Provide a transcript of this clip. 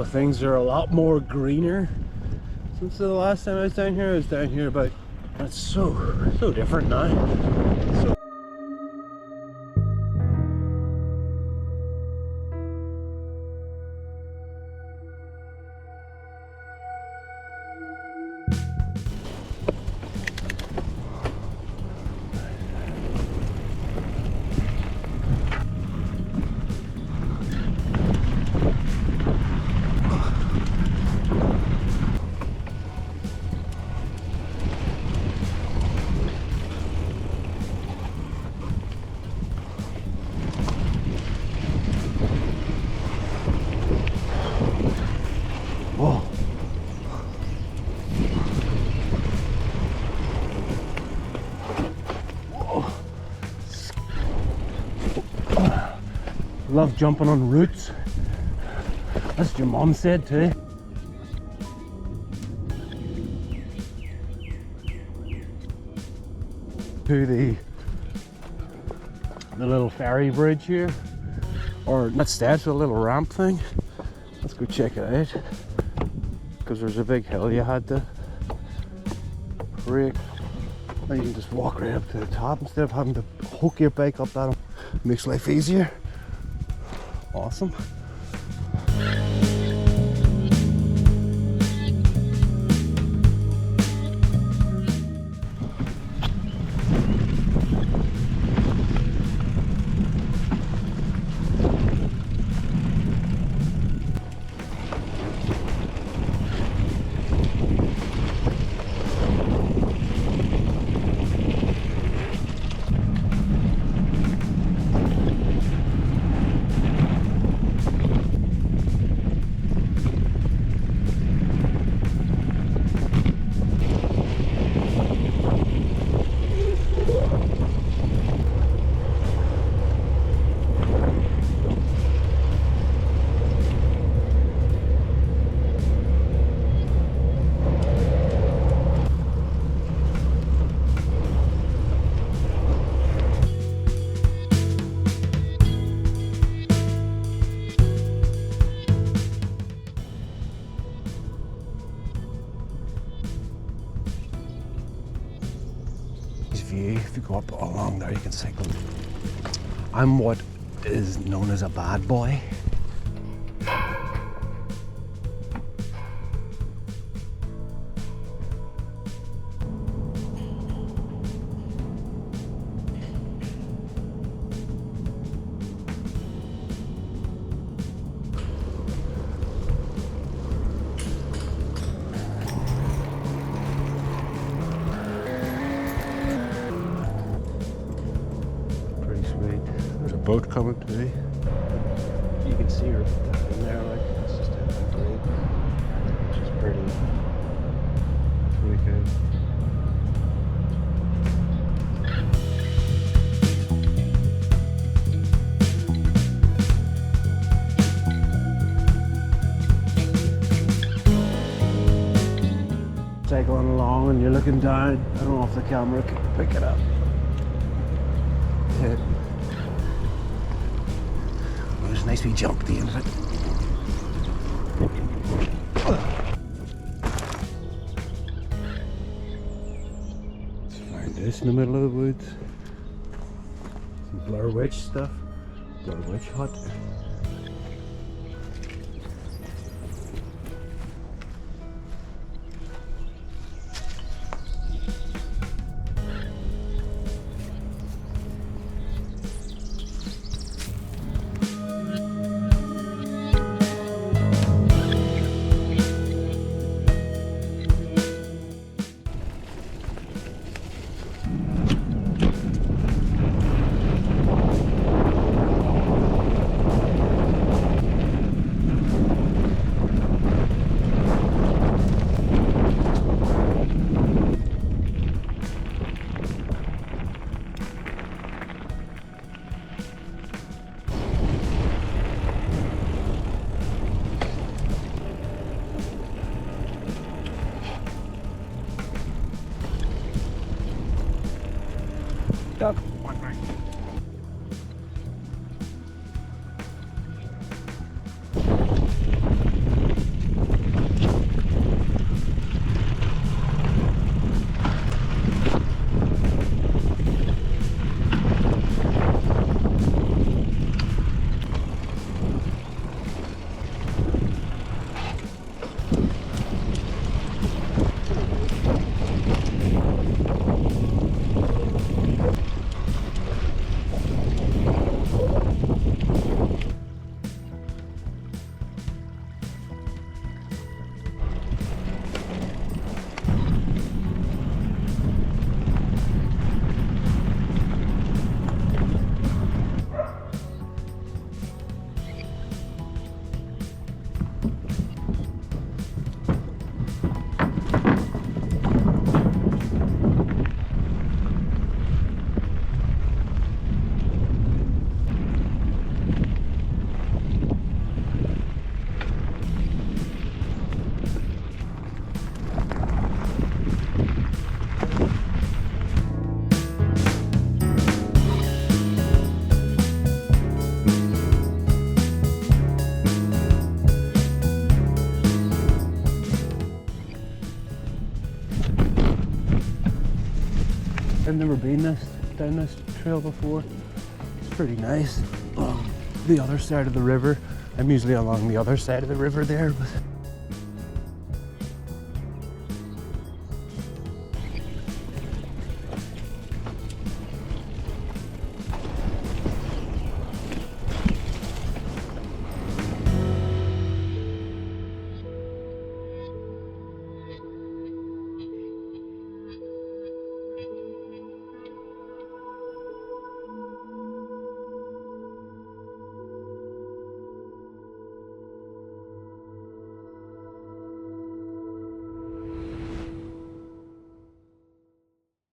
things are a lot more greener since the last time I was down here. I was down here about, it's so different now. So whoa. Love jumping on roots. That's what your mom said too. To the little ferry bridge here, or not steps, a little ramp thing. Let's go check it out, because there's a big hill you had to break. Now you can just walk right up to the top instead of having to hook your bike up that. Makes life easier. Awesome. View, if you go up along there, you can cycle. I'm what is known as a bad boy. Boat coming today. You can see her in there, like it's just a great, which is pretty. Really good. Cycling along and you're looking down. I don't know if the camera can pick it up. Yeah. There's a nice wee jump at the end of it. Let's find this in the middle of the woods. Some Blair Witch stuff. Blair Witch hut. I've never been down this trail before. It's pretty nice. The other side of the river. I'm usually along the other side of the river there, but